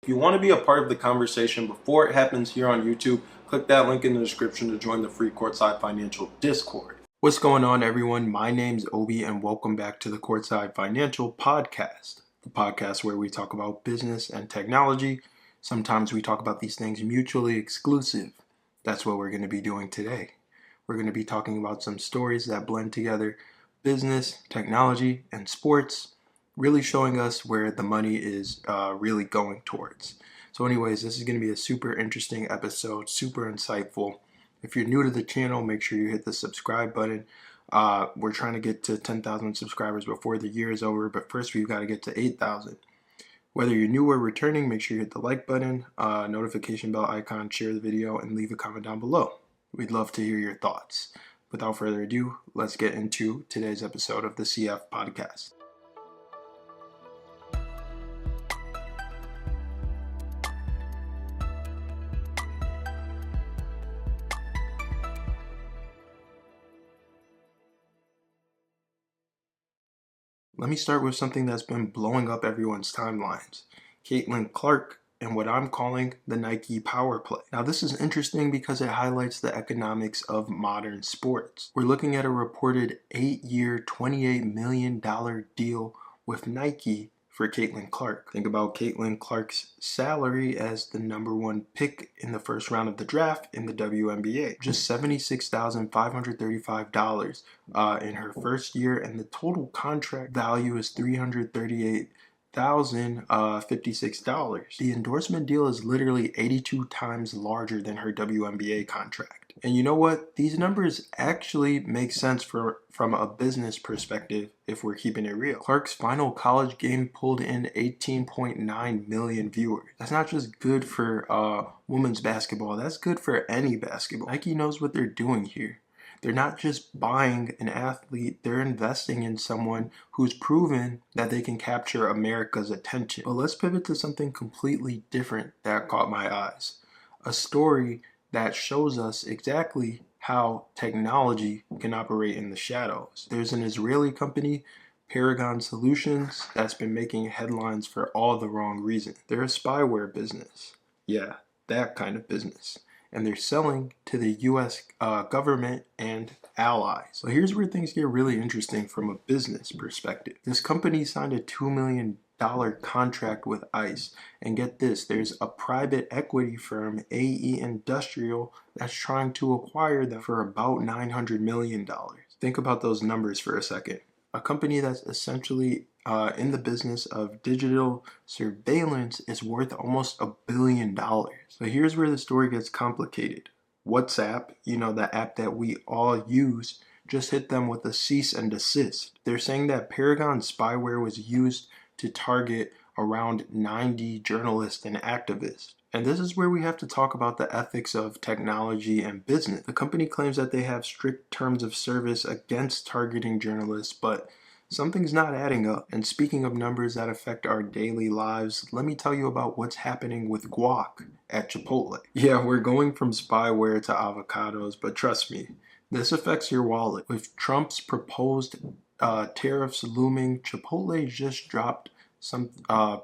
If you want to be a part of the conversation before it happens here on YouTube, click that link in the description to join the free Courtside Financial Discord. What's going on, everyone? My name's Obi, and welcome back to the Courtside Financial Podcast, the podcast where we talk about business and technology. Sometimes we talk about these things mutually exclusive. That's what we're going to be doing today. We're going to be talking about some stories that blend together business, technology, and sports, really showing us where the money is really going towards. So anyways, this is going to be a super interesting episode, super insightful. If you're new to the channel, make sure you hit the subscribe button. We're trying to get to 10,000 subscribers before the year is over, but first we've got to get to 8,000. Whether you're new or returning, make sure you hit the like button, notification bell icon, share the video, and leave a comment down below. We'd love to hear your thoughts. Without further ado, let's get into today's episode of the CF Podcast. Let me start with something that's been blowing up everyone's timelines. Caitlin Clark and what I'm calling the Nike power play. Now this is interesting because it highlights the economics of modern sports. We're looking at a reported 8-year, $28 million deal with Nike for Caitlin Clark. Think about Caitlin Clark's salary as the #1 pick in the first round of the draft in the WNBA. Just $76,535 in her first year, and the total contract value is $338,056. The endorsement deal is literally 82 times larger than her WNBA contract. And you know what? These numbers actually make sense from a business perspective if we're keeping it real. Clark's final college game pulled in 18.9 million viewers. That's not just good for women's basketball, that's good for any basketball. Nike knows what they're doing here. They're not just buying an athlete, they're investing in someone who's proven that they can capture America's attention. But let's pivot to something completely different that caught my eyes. A story that shows us exactly how technology can operate in the shadows. There's an Israeli company, Paragon Solutions, that's been making headlines for all the wrong reasons. They're a spyware business. Yeah, that kind of business. And they're selling to the US government and allies. So here's where things get really interesting from a business perspective. This company signed a $2 million contract with ICE, and get this, there's a private equity firm, AE Industrial, that's trying to acquire them for about $900 million. Think about those numbers for a second. A company that's essentially in the business of digital surveillance is worth almost $1 billion. So here's where the story gets complicated. WhatsApp, the app that we all use, just hit them with a cease and desist. They're saying that Paragon spyware was used to target around 90 journalists and activists. And this is where we have to talk about the ethics of technology and business. The company claims that they have strict terms of service against targeting journalists, but something's not adding up. And speaking of numbers that affect our daily lives, let me tell you about what's happening with guac at Chipotle. Yeah, we're going from spyware to avocados, but trust me, this affects your wallet. With Trump's proposed tariffs looming, Chipotle just dropped some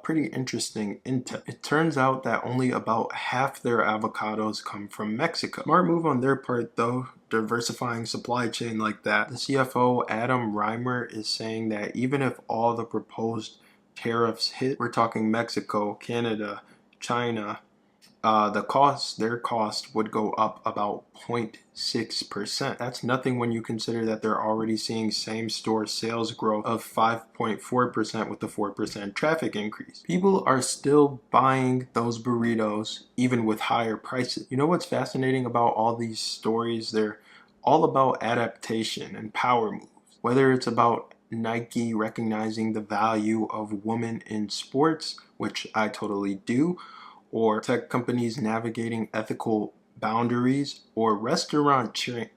pretty interesting intel. It turns out that only about half their avocados come from Mexico. Smart move on their part though, diversifying supply chain like that. The CFO, Adam Reimer, is saying that even if all the proposed tariffs hit, we're talking Mexico, Canada, China, their cost would go up about 0.6%. That's nothing when you consider that they're already seeing same-store sales growth of 5.4% with the 4% traffic increase. People are still buying those burritos even with higher prices. You know what's fascinating about all these stories? They're all about adaptation and power moves. Whether it's about Nike recognizing the value of women in sports, which I totally do, or tech companies navigating ethical boundaries, or restaurant chains,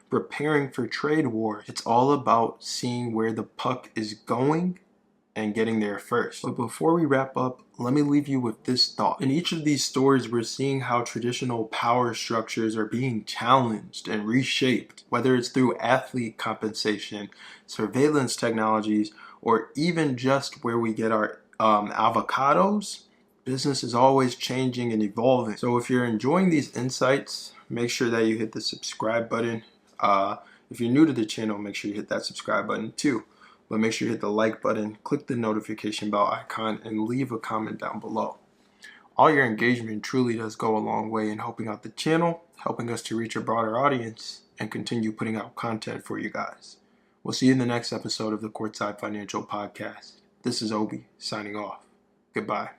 preparing for trade war. It's all about seeing where the puck is going and getting there first. But before we wrap up, let me leave you with this thought. In each of these stories, we're seeing how traditional power structures are being challenged and reshaped, whether it's through athlete compensation, surveillance technologies, or even just where we get our avocados. Business is always changing and evolving. So if you're enjoying these insights, make sure that you hit the subscribe button. If you're new to the channel, make sure you hit that subscribe button too. But make sure you hit the like button, click the notification bell icon, and leave a comment down below. All your engagement truly does go a long way in helping out the channel, helping us to reach a broader audience, and continue putting out content for you guys. We'll see you in the next episode of the Courtside Financial Podcast. This is Obi, signing off. Goodbye.